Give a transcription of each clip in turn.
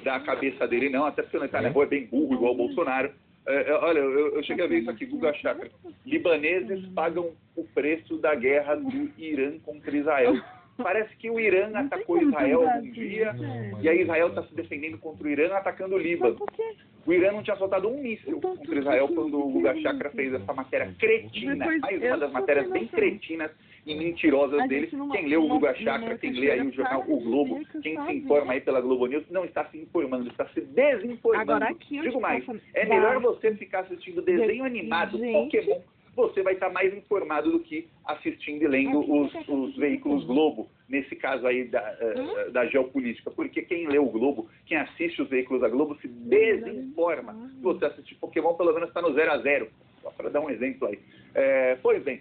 da cabeça dele, não, até porque o Netanyahu é bem burro, igual o Bolsonaro. Olha, eu cheguei a ver isso aqui, Guga Chakra. Libaneses pagam o preço da guerra do Irã contra Israel. Parece que o Irã atacou Israel algum dia, e aí Israel está se defendendo contra o Irã atacando o Líbano. O Irã não tinha soltado um míssil contra Israel quando o Guga Chakra fez essa matéria cretina, mais uma das matérias bem cretinas e mentirosas dele. Quem lê o Guga Chakra, quem lê aí o jornal O Globo, quem se informa aí pela Globo News, não está se informando, está se desinformando. Digo mais, é melhor você ficar assistindo desenho animado, Pokémon, você vai estar mais informado do que assistindo e lendo os veículos Globo, nesse caso aí da geopolítica. Porque quem lê o Globo, quem assiste os veículos da Globo, se desinforma. Se você assistir Pokémon, pelo menos está no 0 a 0. Só para dar um exemplo aí. Pois bem,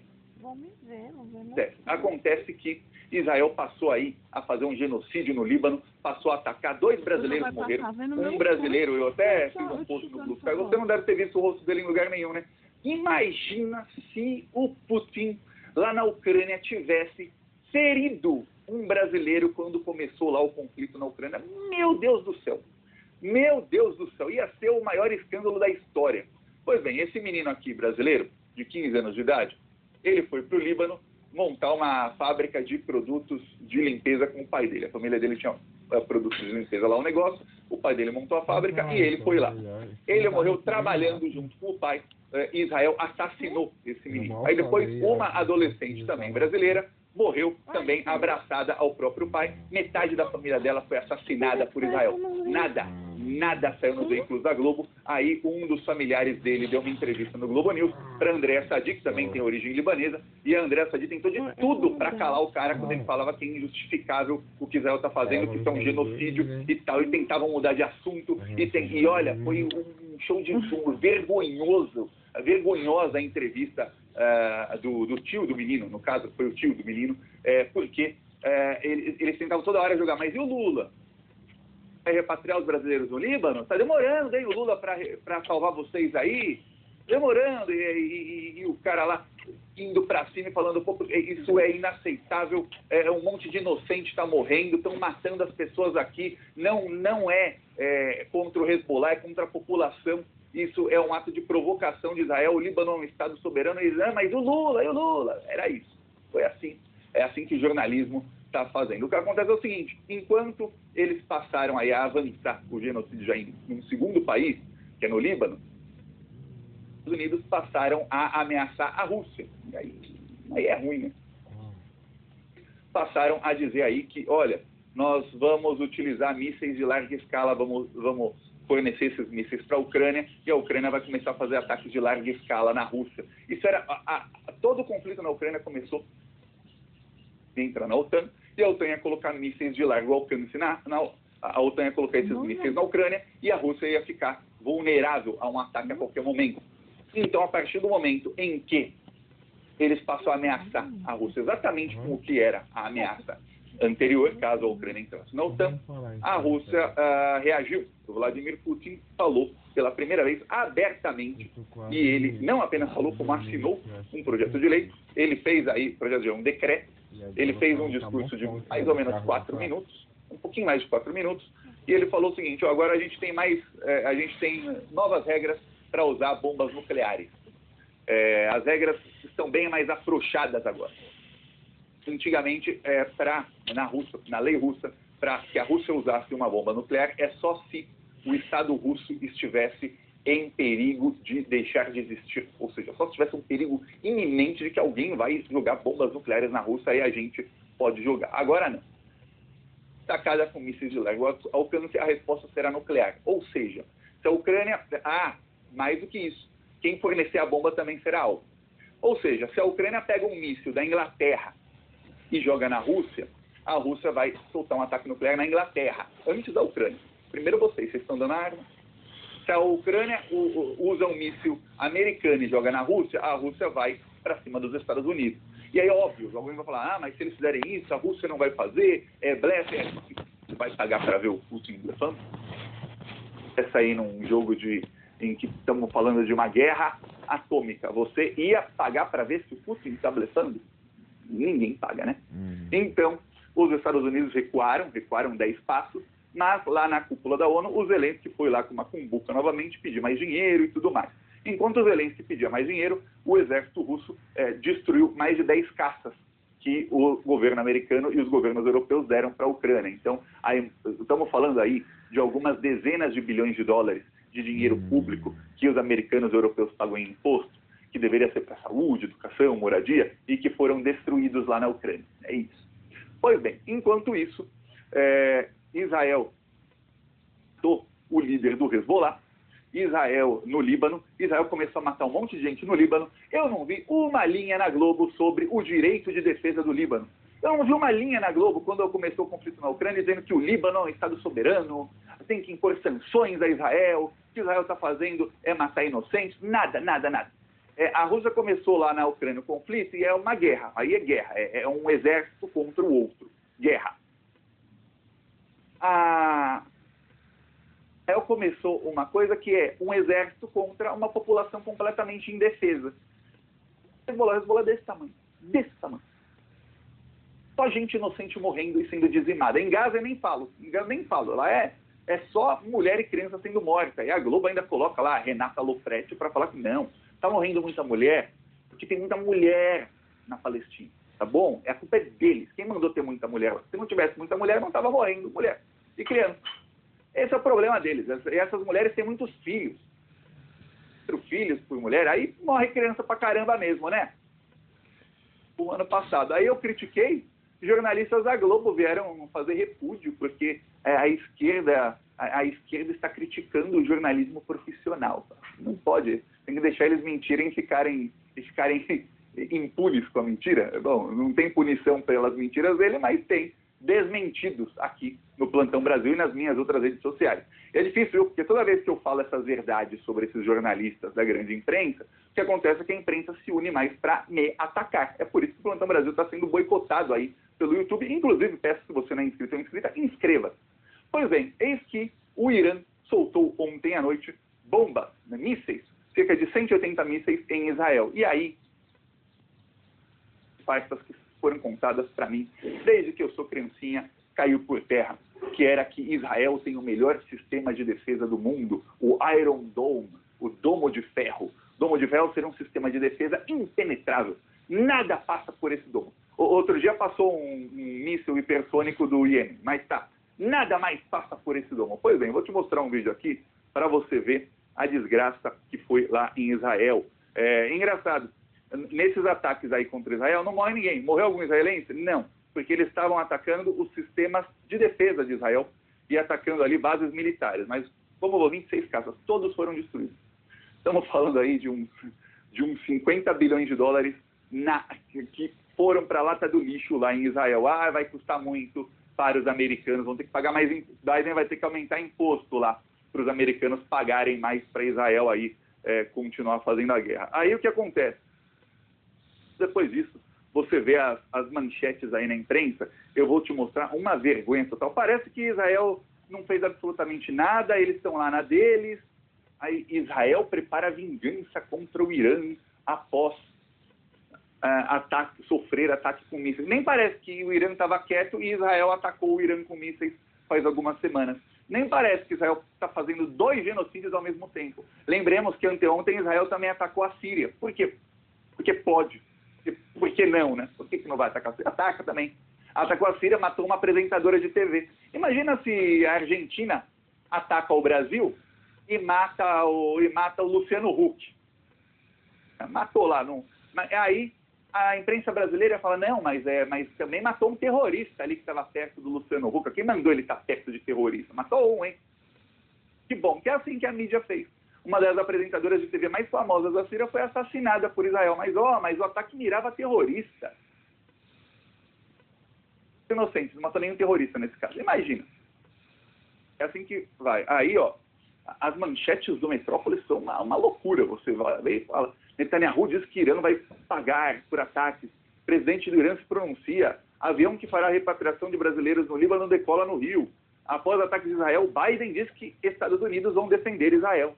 acontece que Israel passou aí a fazer um genocídio no Líbano, passou a atacar, 2 brasileiros morreram, um brasileiro, eu até fiz um post no Blue Sky, você não deve ter visto o rosto dele em lugar nenhum, né? Imagina se o Putin, lá na Ucrânia, tivesse ferido um brasileiro quando começou lá o conflito na Ucrânia. Meu Deus do céu! Meu Deus do céu! Ia ser o maior escândalo da história. Pois bem, esse menino aqui, brasileiro, de 15 anos de idade, ele foi para o Líbano montar uma fábrica de produtos de limpeza com o pai dele. A família dele tinha produtos de limpeza lá, um negócio, o pai dele montou a fábrica e ele foi lá. Ele morreu trabalhando junto com o pai. Israel assassinou esse menino. Aí depois uma adolescente também brasileira morreu também abraçada ao próprio pai. Metade da família dela foi assassinada por Israel. Nada saiu nos veículos da Globo. Aí um dos familiares dele deu uma entrevista no Globo News para André Sadi, que também tem origem libanesa, e a André Sadi tentou de tudo para calar o cara quando ele falava que é injustificável o que Israel está fazendo, que isso é um genocídio e tal, e tentavam mudar de assunto. E olha, foi um show de vergonhosa a entrevista do tio do menino, no caso foi o tio do menino, porque eles tentavam toda hora jogar, mas e o Lula? Vai repatriar os brasileiros no Líbano? Está demorando, hein, o Lula, para salvar vocês aí? Demorando, e o cara lá indo para cima e falando, pô, isso é inaceitável, um monte de inocente está morrendo, estão matando as pessoas aqui, não é contra o Hezbollah, é contra a população, isso é um ato de provocação de Israel, o Líbano é um Estado soberano, e eles, mas e o Lula? Era isso, foi assim, é assim que o jornalismo está fazendo. O que acontece é o seguinte, enquanto eles passaram aí a avançar o genocídio já em um segundo país, que é no Líbano, os Estados Unidos passaram a ameaçar a Rússia. E aí é ruim, né? Passaram a dizer aí que, olha, nós vamos utilizar mísseis de larga escala, vamos fornecer esses mísseis para a Ucrânia, e a Ucrânia vai começar a fazer ataques de larga escala na Rússia. Isso era... todo o conflito na Ucrânia começou a entrar na OTAN, e a OTAN ia colocar mísseis de largo alcance a OTAN ia colocar esses mísseis na Ucrânia, e a Rússia ia ficar vulnerável a um ataque a qualquer momento. Então, a partir do momento em que eles passam a ameaçar a Rússia exatamente como que era a ameaça anterior, caso a Ucrânia entrasse na OTAN, a Rússia reagiu. O Vladimir Putin falou pela primeira vez abertamente, e ele não apenas falou, como assinou um projeto de lei, ele fez aí, um decreto, ele fez um discurso de mais ou menos 4 minutos, um pouquinho mais de 4 minutos, e ele falou o seguinte, agora a gente tem novas regras para usar bombas nucleares. As regras estão bem mais afrouxadas agora. Antigamente, na lei russa, para que a Rússia usasse uma bomba nuclear, é só se o Estado russo estivesse em perigo de deixar de existir. Ou seja, só se tivesse um perigo iminente de que alguém vai jogar bombas nucleares na Rússia, aí a gente pode jogar. Agora não. Atacada com mísseis de largo alcance, a resposta será nuclear. Ou seja, se a Ucrânia... mais do que isso, quem fornecer a bomba também será alvo. Ou seja, se a Ucrânia pega um míssil da Inglaterra e joga na Rússia, a Rússia vai soltar um ataque nuclear na Inglaterra, antes da Ucrânia. Primeiro vocês estão dando a arma. Se a Ucrânia usa um míssil americano e joga na Rússia, a Rússia vai para cima dos Estados Unidos. E aí, óbvio, alguém vai falar, mas se eles fizerem isso, a Rússia não vai fazer, blefe, você vai pagar para ver o Putin blefando? Vai sair num jogo em que estamos falando de uma guerra atômica. Você ia pagar para ver se o Putin está blefando? Ninguém paga, né? Então, os Estados Unidos recuaram 10 passos, Mas lá na cúpula da ONU, o Zelensky foi lá com uma cumbuca novamente pedir mais dinheiro e tudo mais. Enquanto o Zelensky pedia mais dinheiro, o exército russo destruiu mais de 10 caças que o governo americano e os governos europeus deram para a Ucrânia. Então, estamos falando aí de algumas dezenas de bilhões de dólares de dinheiro público que os americanos e europeus pagam em imposto, que deveria ser para saúde, educação, moradia, e que foram destruídos lá na Ucrânia. É isso. Pois bem, enquanto isso, Israel matou o líder do Hezbollah, Israel no Líbano, Israel começou a matar um monte de gente no Líbano. Eu não vi uma linha na Globo sobre o direito de defesa do Líbano. Eu não vi uma linha na Globo quando começou o conflito na Ucrânia dizendo que o Líbano é um Estado soberano, tem que impor sanções a Israel, o que Israel está fazendo é matar inocentes, nada, nada, nada. A Rússia começou lá na Ucrânia o conflito e é uma guerra, aí é guerra, é um exército contra o outro, guerra. Israel começou uma coisa que é um exército contra uma população completamente indefesa. Hezbollah é desse tamanho, desse tamanho. Só gente inocente morrendo e sendo dizimada. Em Gaza eu nem falo, lá é só mulher e criança sendo morta. E a Globo ainda coloca lá a Renata Lopretti para falar que não, está morrendo muita mulher, porque tem muita mulher na Palestina, tá bom? A culpa é deles. Quem mandou ter muita mulher? Se não tivesse muita mulher, não estava morrendo mulher e criança. Esse é o problema deles. Essas mulheres têm muitos filhos. 4 filhos por mulher, aí morre criança pra caramba mesmo, né? O ano passado. Aí eu critiquei, jornalistas da Globo vieram fazer repúdio, porque a esquerda está criticando o jornalismo profissional. Não pode. Tem que deixar eles mentirem e ficarem impunes com a mentira. Bom, não tem punição pelas mentiras dele, mas tem desmentidos aqui no Plantão Brasil e nas minhas outras redes sociais. E é difícil, porque toda vez que eu falo essas verdades sobre esses jornalistas da grande imprensa, o que acontece é que a imprensa se une mais para me atacar. É por isso que o Plantão Brasil está sendo boicotado aí pelo YouTube. Inclusive, peço que você não é inscrito ou inscrita, inscreva-se. Pois bem, eis que o Irã soltou ontem à noite bombas, mísseis, cerca de 180 mísseis em Israel. E aí, farpas que foram contadas para mim, desde que eu sou criancinha, caiu por terra, que era que Israel tem o melhor sistema de defesa do mundo, o Iron Dome, o Domo de Ferro. Domo de Ferro será um sistema de defesa impenetrável. Nada passa por esse domo. Outro dia passou um míssil hipersônico do Iêmen, mas tá, nada mais passa por esse domo. Pois bem, vou te mostrar um vídeo aqui para você ver a desgraça que foi lá em Israel. Engraçado, nesses ataques aí contra Israel não morre ninguém. Morreu algum israelense? Não, porque eles estavam atacando os sistemas de defesa de Israel e atacando ali bases militares. Mas, como falou, 26 casas, todos foram destruídos. Estamos falando aí de uns 50 bilhões de dólares que foram para a lata do lixo lá em Israel. Vai custar muito para os americanos, vão ter que pagar mais, Biden vai ter que aumentar imposto lá para os americanos pagarem mais para Israel aí continuar fazendo a guerra. Aí o que acontece? Depois disso, você vê as manchetes aí na imprensa, eu vou te mostrar uma vergonha total. Parece que Israel não fez absolutamente nada, eles estão lá na deles. Aí Israel prepara vingança contra o Irã após sofrer ataque com mísseis. Nem parece que o Irã estava quieto e Israel atacou o Irã com mísseis faz algumas semanas. Nem parece que Israel está fazendo 2 genocídios ao mesmo tempo. Lembremos que anteontem Israel também atacou a Síria. Por quê? Porque pode. Por que não, né? Por que não vai atacar a Síria? Ataca também. Atacou a Síria, matou uma apresentadora de TV. Imagina se a Argentina ataca o Brasil e mata o Luciano Huck. Matou lá. Aí a imprensa brasileira fala, não, mas também matou um terrorista ali que estava perto do Luciano Huck. Quem mandou ele estar perto de terrorista? Matou um, hein? Que bom, que é assim que a mídia fez. Uma das apresentadoras de TV mais famosas da Síria foi assassinada por Israel. Mas o ataque mirava terrorista. Inocentes, não matou nenhum terrorista nesse caso. Imagina. É assim que vai. Aí, as manchetes do Metrópolis são uma loucura. Você vai ver e fala, Netanyahu diz que Irã vai pagar por ataques. O presidente do Irã se pronuncia. Avião que fará a repatriação de brasileiros no Líbano decola no Rio. Após ataques de Israel, Biden diz que Estados Unidos vão defender Israel.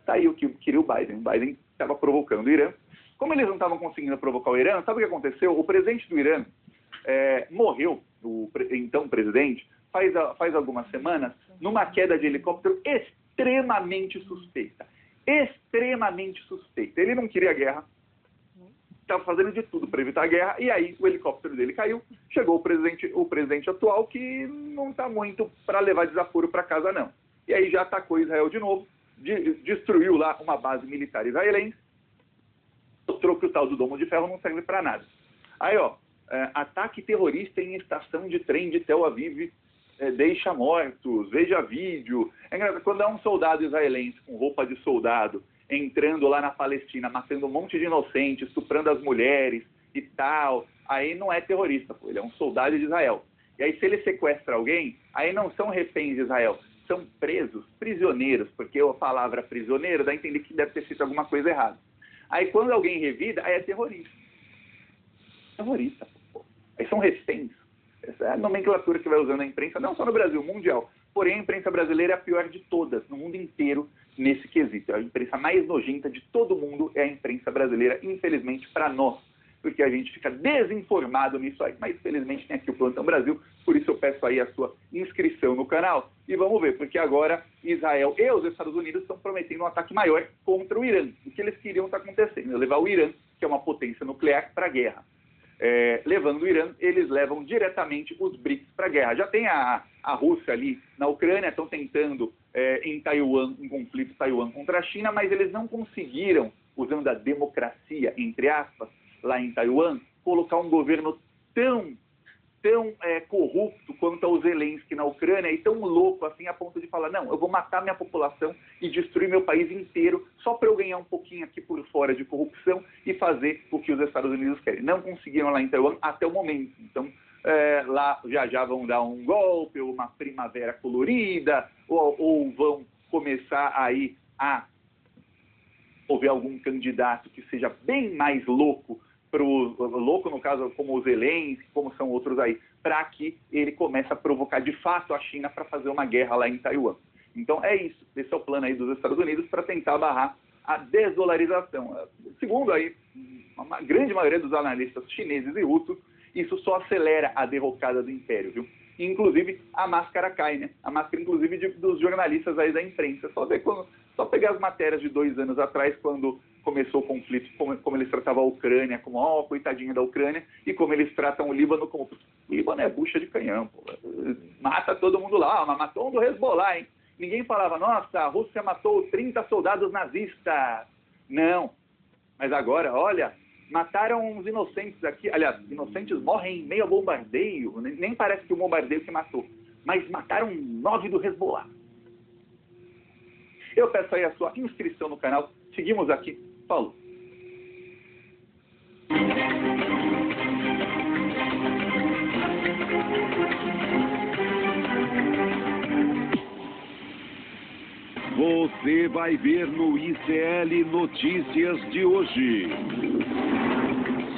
Tá aí o que queria o Biden. O Biden estava provocando o Irã. Como eles não estavam conseguindo provocar o Irã, sabe o que aconteceu? O presidente do Irã morreu então presidente, faz algumas semanas, numa queda de helicóptero extremamente suspeita. Extremamente suspeita. Ele não queria guerra, estava fazendo de tudo para evitar a guerra, e aí o helicóptero dele caiu, chegou o presidente atual, que não está muito para levar desaforo para casa, não. E aí já atacou Israel de novo, destruiu lá uma base militar israelense, mostrou que o tal do Domo de Ferro não serve para nada. Aí, ó, ataque terrorista em estação de trem de Tel Aviv, deixa mortos, veja vídeo. É engraçado, quando é um soldado israelense com roupa de soldado entrando lá na Palestina, matando um monte de inocentes, estuprando as mulheres e tal, aí não é terrorista, pô, ele é um soldado de Israel. E aí se ele sequestra alguém, aí não são reféns de Israel, são presos, prisioneiros, porque a palavra prisioneiro dá a entender que deve ter feito alguma coisa errada. Aí quando alguém revida, aí é terrorista. Terrorista, pô. Aí são reféns. Essa é a nomenclatura que vai usando a imprensa, não só no Brasil, mundial. Porém, a imprensa brasileira é a pior de todas, no mundo inteiro, nesse quesito. A imprensa mais nojenta de todo mundo é a imprensa brasileira, infelizmente, para nós. Porque a gente fica desinformado nisso aí. Mas, felizmente, tem aqui o Plantão Brasil, por isso eu peço aí a sua inscrição no canal. E vamos ver, porque agora Israel e os Estados Unidos estão prometendo um ataque maior contra o Irã. O que eles queriam está acontecendo, levar o Irã, que é uma potência nuclear, para a guerra. Levando o Irã, eles levam diretamente os BRICS para a guerra. Já tem a Rússia ali na Ucrânia, estão tentando em Taiwan, um conflito Taiwan contra a China, mas eles não conseguiram, usando a democracia, entre aspas, lá em Taiwan, colocar um governo tão corrupto quanto o Zelensky na Ucrânia e tão louco assim a ponto de falar, não, eu vou matar minha população e destruir meu país inteiro só para eu ganhar um pouquinho aqui por fora de corrupção e fazer o que os Estados Unidos querem. Não conseguiram lá em Taiwan até o momento. Então, lá já vão dar um golpe, ou uma primavera colorida, ou vão começar aí a houver algum candidato que seja bem mais louco, louco no caso como o Zelensky, como são outros aí, para que ele comece a provocar de fato a China para fazer uma guerra lá em Taiwan. Então é isso, esse é o plano aí dos Estados Unidos para tentar barrar a desdolarização. Segundo aí uma grande maioria dos analistas chineses e russos, isso só acelera a derrocada do império, viu? Inclusive a máscara cai, né? A máscara inclusive dos jornalistas aí da imprensa. Só pegar as matérias de 2 anos atrás, quando começou o conflito, como eles tratavam a Ucrânia, como, coitadinha da Ucrânia, e como eles tratam o Líbano como... O Líbano é bucha de canhão, pô. Mata todo mundo lá, mas matou um do Hezbollah, hein? Ninguém falava, nossa, a Rússia matou 30 soldados nazistas. Não. Mas agora, olha, mataram uns inocentes aqui. Aliás, inocentes morrem em meio a bombardeio. Nem parece que o bombardeio que matou. Mas mataram 9 do Hezbollah. Eu peço aí a sua inscrição no canal. Seguimos aqui. Falou. Você vai ver no ICL Notícias de hoje.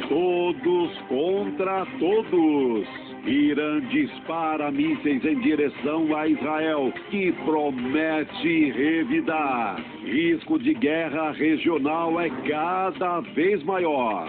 Todos contra todos. Irã dispara mísseis em direção a Israel, que promete revidar. Risco de guerra regional é cada vez maior.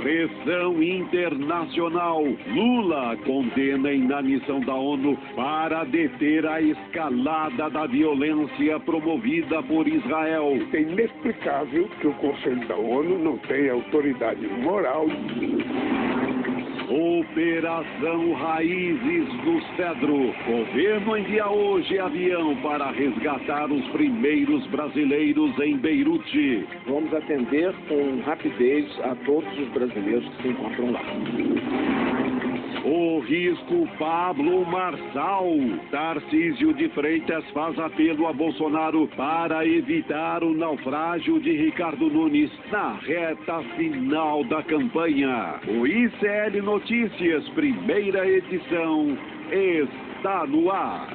Pressão internacional. Lula condena a inanição da ONU para deter a escalada da violência promovida por Israel. É inexplicável que o Conselho da ONU não tenha autoridade moral. Operação Raízes do Cedro. Governo envia hoje avião para resgatar os primeiros brasileiros em Beirute. Vamos atender com rapidez a todos os brasileiros que se encontram lá. O risco Pablo Marçal. Tarcísio de Freitas faz apelo a Bolsonaro para evitar o naufrágio de Ricardo Nunes na reta final da campanha. O ICL Notícias, primeira edição, está no ar.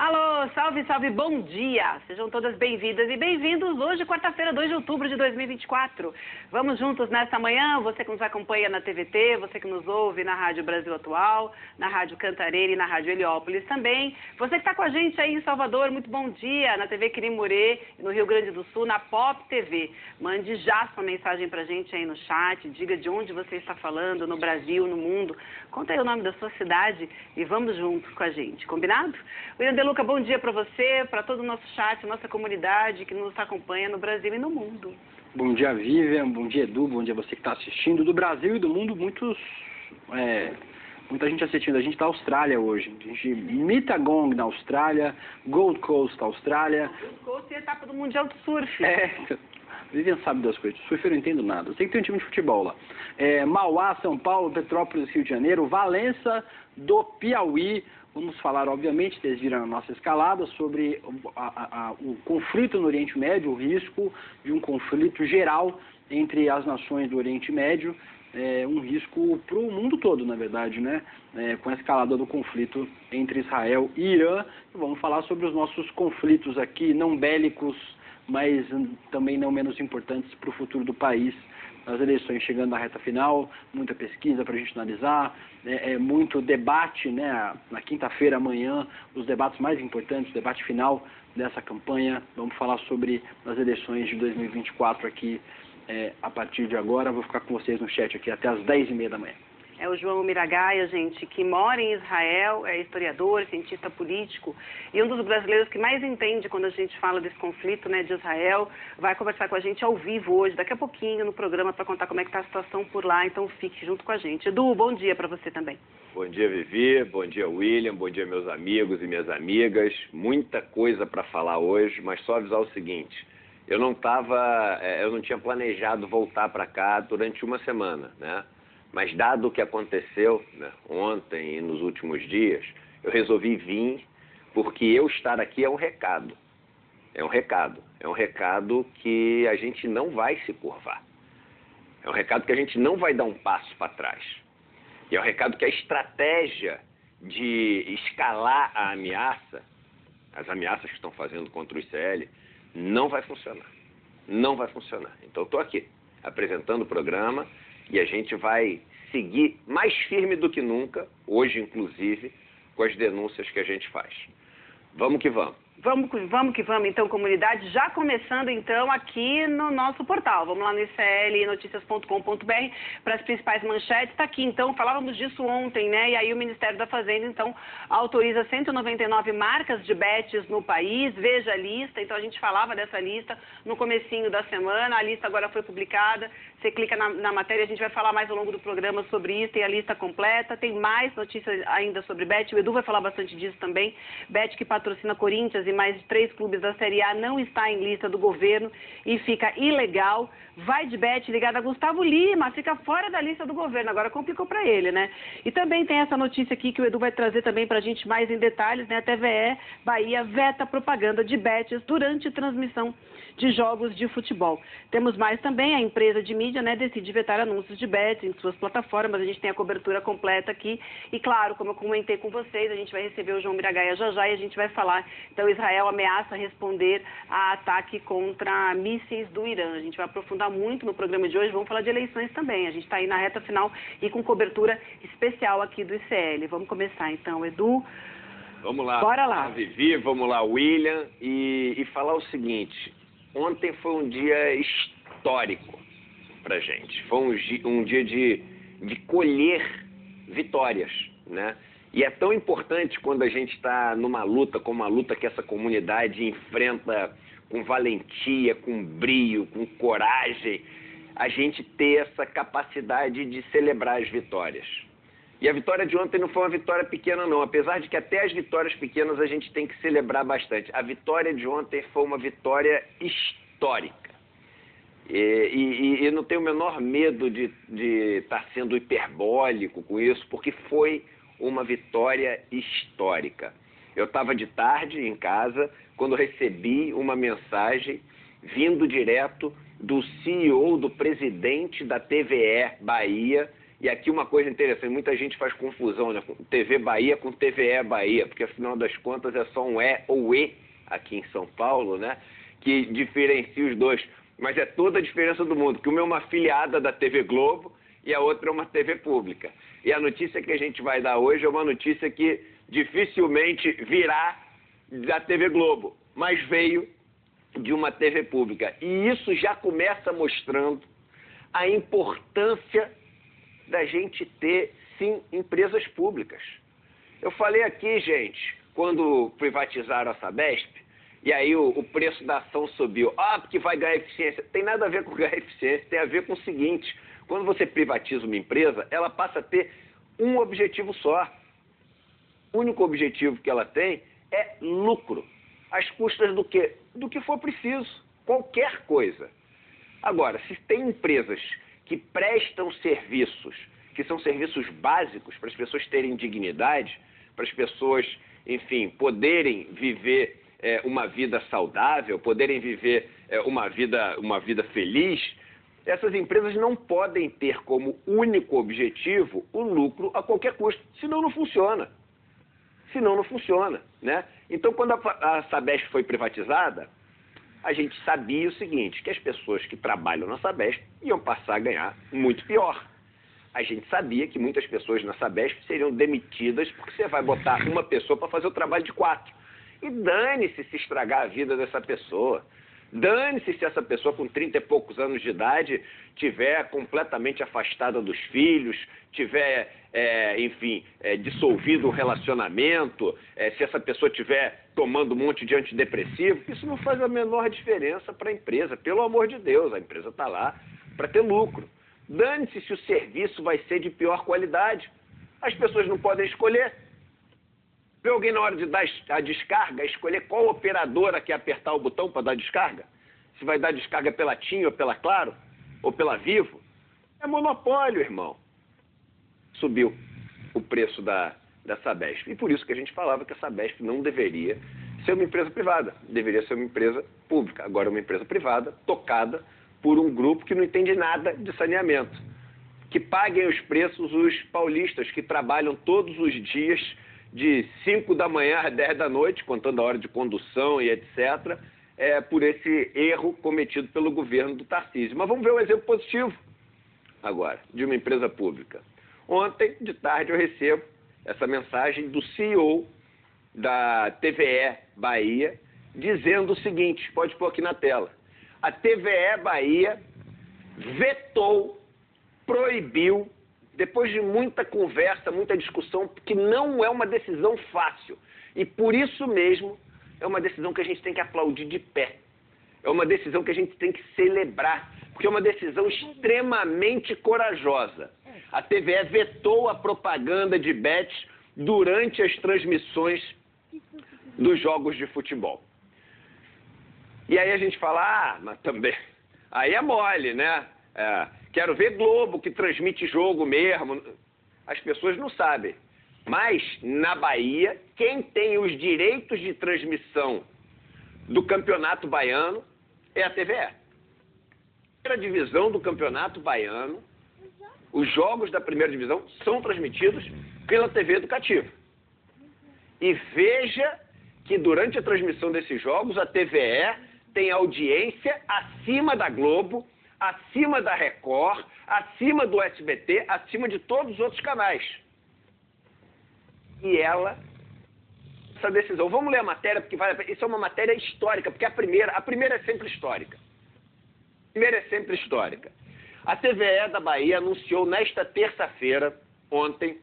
Alô, salve, salve, bom dia! Sejam todas bem-vindas e bem-vindos hoje, quarta-feira, 2 de outubro de 2024. Vamos juntos nesta manhã, você que nos acompanha na TVT, você que nos ouve na Rádio Brasil Atual, na Rádio Cantareira e na Rádio Heliópolis também. Você que está com a gente aí em Salvador, muito bom dia, na TV Quirimurê, no Rio Grande do Sul, na Pop TV. Mande já sua mensagem pra gente aí no chat, diga de onde você está falando, no Brasil, no mundo. Conta aí o nome da sua cidade e vamos juntos com a gente, combinado? William De Luca, bom dia para você, para todo o nosso chat, nossa comunidade que nos acompanha no Brasil e no mundo. Bom dia, Vivian, bom dia, Edu, bom dia você que está assistindo. Do Brasil e do mundo, muita gente assistindo. A gente está na Austrália hoje. A gente Mittagong na Austrália, Gold Coast na Austrália. Gold Coast é a etapa do Mundial de Surf. Vivian sabe das coisas. Surf eu não entendo nada. Eu sei que tem um time de futebol lá. Mauá, São Paulo, Petrópolis, Rio de Janeiro, Valença do Piauí. Vamos falar, obviamente, vocês viram a nossa escalada, sobre o conflito no Oriente Médio, o risco de um conflito geral entre as nações do Oriente Médio, um risco para o mundo todo, na verdade, né? Com a escalada do conflito entre Israel e Irã. Vamos falar sobre os nossos conflitos aqui, não bélicos, mas também não menos importantes para o futuro do país. As eleições chegando na reta final, muita pesquisa para a gente analisar, muito debate, né? Na quinta-feira, amanhã, os debates mais importantes, o debate final dessa campanha. Vamos falar sobre as eleições de 2024 aqui a partir de agora. Vou ficar com vocês no chat aqui até as 10h30 da manhã. É o João Miragaia, gente, que mora em Israel, é historiador, cientista político e um dos brasileiros que mais entende quando a gente fala desse conflito, né, de Israel. Vai conversar com a gente ao vivo hoje, daqui a pouquinho no programa, para contar como é que está a situação por lá. Então fique junto com a gente. Edu, bom dia para você também. Bom dia, Vivi. Bom dia, William. Bom dia, meus amigos e minhas amigas. Muita coisa para falar hoje, mas só avisar o seguinte. Eu não tinha planejado voltar para cá durante uma semana, né? Mas dado o que aconteceu, né, ontem e nos últimos dias, eu resolvi vir porque eu estar aqui é um recado. É um recado. É um recado que a gente não vai se curvar. É um recado que a gente não vai dar um passo para trás. E é um recado que a estratégia de escalar a ameaça, as ameaças que estão fazendo contra o ICL, não vai funcionar. Não vai funcionar. Então eu estou aqui, apresentando o programa, e a gente vai seguir mais firme do que nunca, hoje inclusive, com as denúncias que a gente faz. Vamos que vamos. Vamos que vamos, então, comunidade, já começando, então, aqui no nosso portal. Vamos lá no iclnoticias.com.br para as principais manchetes. Está aqui, então, falávamos disso ontem, né? E aí o Ministério da Fazenda, então, autoriza 199 marcas de bets no país. Veja a lista. Então, a gente falava dessa lista no comecinho da semana. A lista agora foi publicada. Você clica na matéria, a gente vai falar mais ao longo do programa sobre isso. Tem a lista completa. Tem mais notícias ainda sobre bet. O Edu vai falar bastante disso também. Bet que patrocina Corinthians e mais de 3 clubes da Série A não está em lista do governo e fica ilegal. Vai de bet ligada a Gustavo Lima, fica fora da lista do governo. Agora complicou para ele, né? E também tem essa notícia aqui que o Edu vai trazer também para a gente mais em detalhes, né? A TVE Bahia veta propaganda de bets durante transmissão de jogos de futebol. Temos mais também, a empresa de mídia, né, decide vetar anúncios de bets em suas plataformas. A gente tem a cobertura completa aqui e, claro, como eu comentei com vocês, a gente vai receber o João Miragaia já e a gente vai falar. Então, Israel ameaça responder a ataque contra mísseis do Irã. A gente vai aprofundar muito no programa de hoje. Vamos falar de eleições também. A gente está aí na reta final e com cobertura especial aqui do ICL. Vamos começar então, Edu. Vamos lá. Bora lá. Vivi, vamos lá, William, e falar o seguinte. Ontem foi um dia histórico pra gente. Foi um dia de colher vitórias, né? E é tão importante quando a gente está numa luta, como a luta que essa comunidade enfrenta com valentia, com brio, com coragem, a gente ter essa capacidade de celebrar as vitórias. E a vitória de ontem não foi uma vitória pequena, não. Apesar de que até as vitórias pequenas a gente tem que celebrar bastante. A vitória de ontem foi uma vitória histórica. E não tenho o menor medo de estar sendo hiperbólico com isso, porque foi uma vitória histórica. Eu estava de tarde em casa quando recebi uma mensagem vindo direto do CEO, do presidente da TVE Bahia, E aqui uma coisa interessante, muita gente faz confusão, né, com TV Bahia com TVE Bahia, porque afinal das contas é só um E ou E aqui em São Paulo, né, que diferencia os dois. Mas é toda a diferença do mundo, que uma é uma afiliada da TV Globo e a outra é uma TV pública. E a notícia que a gente vai dar hoje é uma notícia que dificilmente virá da TV Globo, mas veio de uma TV pública. E isso já começa mostrando a importância da gente ter, sim, empresas públicas. Eu falei aqui, gente, quando privatizaram a Sabesp, e aí o preço da ação subiu. Ah, porque vai ganhar eficiência. Tem nada a ver com ganhar eficiência, tem a ver com o seguinte: quando você privatiza uma empresa, ela passa a ter um objetivo só. O único objetivo que ela tem é lucro. Às custas do quê? Do que for preciso. Qualquer coisa. Agora, se tem empresas que prestam serviços, que são serviços básicos para as pessoas terem dignidade, para as pessoas, enfim, poderem viver uma vida saudável, poderem viver uma vida feliz, essas empresas não podem ter como único objetivo o lucro a qualquer custo, senão não funciona. Senão não funciona, né? Então, quando a Sabesp foi privatizada, a gente sabia o seguinte, que as pessoas que trabalham na Sabesp iam passar a ganhar muito pior. A gente sabia que muitas pessoas na Sabesp seriam demitidas porque você vai botar uma pessoa para fazer o trabalho de 4. E dane-se se estragar a vida dessa pessoa. Dane-se se essa pessoa com 30 e poucos anos de idade tiver completamente afastada dos filhos, tiver, enfim, dissolvido o relacionamento, se essa pessoa tiver tomando um monte de antidepressivo. Isso não faz a menor diferença para a empresa. Pelo amor de Deus, a empresa está lá para ter lucro. Dane-se se o serviço vai ser de pior qualidade. As pessoas não podem escolher. Vê alguém na hora de dar a descarga, escolher qual operadora quer apertar o botão para dar descarga? Se vai dar descarga pela TIM ou pela Claro? Ou pela Vivo? É monopólio, irmão. Subiu o preço da Sabesp. E por isso que a gente falava que a Sabesp não deveria ser uma empresa privada. Deveria ser uma empresa pública. Agora é uma empresa privada, tocada por um grupo que não entende nada de saneamento. Que paguem os preços os paulistas que trabalham todos os dias de 5 da manhã às 10 da noite, contando a hora de condução e etc., por esse erro cometido pelo governo do Tarcísio. Mas vamos ver um exemplo positivo agora, de uma empresa pública. Ontem, de tarde, eu recebo essa mensagem do CEO da TVE Bahia, dizendo o seguinte, pode pôr aqui na tela. A TVE Bahia vetou, proibiu, depois de muita conversa, muita discussão, que não é uma decisão fácil. E por isso mesmo, é uma decisão que a gente tem que aplaudir de pé. É uma decisão que a gente tem que celebrar, porque é uma decisão extremamente corajosa. A TVE vetou a propaganda de bets durante as transmissões dos jogos de futebol. E aí a gente fala, mas também, aí é mole, né? Quero ver Globo, que transmite jogo mesmo. As pessoas não sabem. Mas, na Bahia, quem tem os direitos de transmissão do Campeonato Baiano é a TVE. A primeira divisão do Campeonato Baiano, os jogos da primeira divisão são transmitidos pela TV Educativa. E veja que durante a transmissão desses jogos, a TVE tem audiência acima da Globo, acima da Record, acima do SBT, acima de todos os outros canais. E essa decisão, vamos ler a matéria, porque isso é uma matéria histórica, porque a primeira é sempre histórica. A primeira é sempre histórica. A TVE da Bahia anunciou nesta terça-feira, ontem,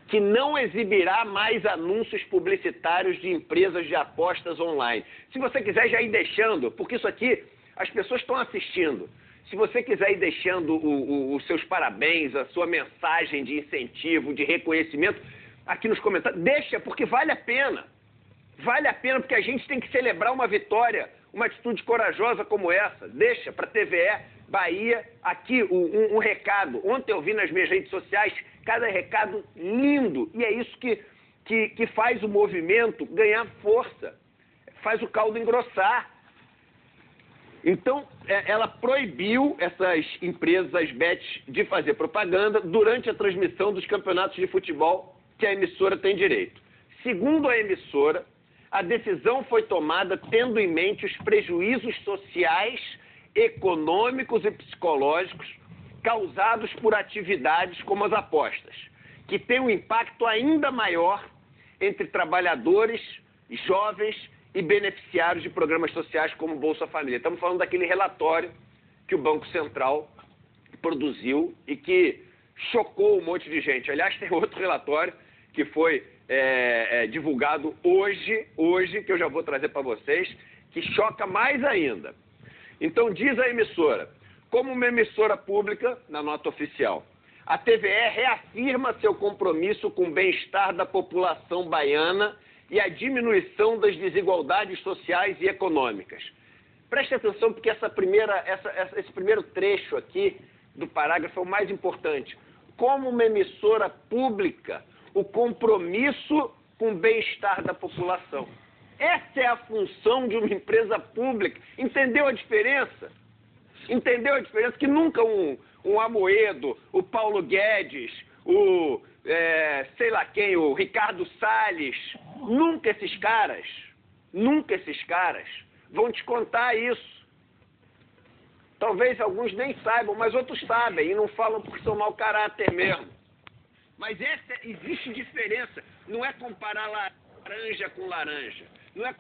que não exibirá mais anúncios publicitários de empresas de apostas online. Se você quiser já ir deixando, porque isso aqui, as pessoas estão assistindo. Se você quiser ir deixando os seus parabéns, a sua mensagem de incentivo, de reconhecimento, aqui nos comentários, deixa, porque vale a pena. Vale a pena, porque a gente tem que celebrar uma vitória, uma atitude corajosa como essa. Deixa para a TVE Bahia aqui um recado. Ontem eu vi nas minhas redes sociais cada recado lindo. E é isso que faz o movimento ganhar força, faz o caldo engrossar. Então, ela proibiu essas empresas, as bets, de fazer propaganda durante a transmissão dos campeonatos de futebol que a emissora tem direito. Segundo a emissora, a decisão foi tomada tendo em mente os prejuízos sociais, econômicos e psicológicos causados por atividades como as apostas, que têm um impacto ainda maior entre trabalhadores, jovens e beneficiários de programas sociais como Bolsa Família. Estamos falando daquele relatório que o Banco Central produziu e que chocou um monte de gente. Aliás, tem outro relatório que foi divulgado hoje, que eu já vou trazer para vocês, que choca mais ainda. Então, diz a emissora, como uma emissora pública, na nota oficial, a TVE reafirma seu compromisso com o bem-estar da população baiana e a diminuição das desigualdades sociais e econômicas. Preste atenção, porque esse primeiro trecho aqui do parágrafo é o mais importante. Como uma emissora pública, o compromisso com o bem-estar da população. Essa é a função de uma empresa pública. Entendeu a diferença? Entendeu a diferença? Que nunca um Amoedo, o Paulo Guedes, o sei lá quem, o Ricardo Salles, nunca esses caras vão te contar isso. Talvez alguns nem saibam, mas outros sabem e não falam porque são mau caráter mesmo. Mas existe diferença. Não é comparar laranja com laranja. Não é